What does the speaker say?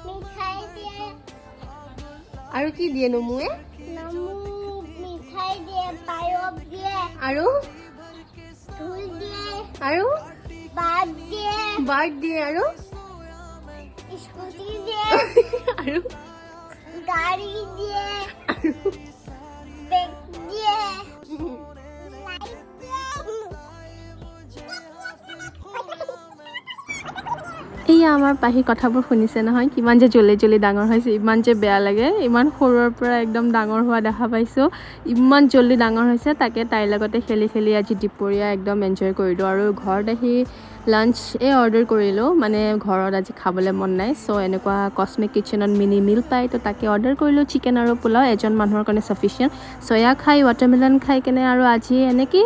মিঠাই দিয়ে আৰু কি দিয়ে নমুৱে নমু মিঠাই দিয়ে পায়স দিয়ে আৰু ঢোল দিয়ে আৰু বাট দিয়ে বাৰ্ড দিয়ে আৰু স্কুটি দিয়ে আৰু গাড়ী দিয়ে আৰু বেগ দিয়ে লাইট দিয়ে এয়া আমাৰ পাহি কথাবোৰ শুনিছে নহয় কিমান যে জল্দি জল্দি ডাঙৰ হৈছে ইমান যে বেয়া লাগে ইমান সৰুৰ পৰা একদম ডাঙৰ হোৱা দেখা পাইছোঁ ইমান জল্দি ডাঙৰ হৈছে তাকে তাইৰ লগতে খেলি খেলি আজি দুপৰীয়া একদম এনজয় কৰিলোঁ আৰু ঘৰত আহি লাঞ্চ অৰ্ডাৰ কৰিলোঁ মানে ঘৰত আজি খাবলৈ মন নাই চ' এনেকুৱা কচমিক কিটচেনত মিনি মিল পায় তো তাকে অৰ্ডাৰ কৰিলোঁ চিকেন আৰু পোলাও এজন মানুহৰ কাৰণে চাফিচিয়েণ্ট চয়া খাই ৱাটাৰমেলন খাই কেনে আৰু আজি এনেকৈ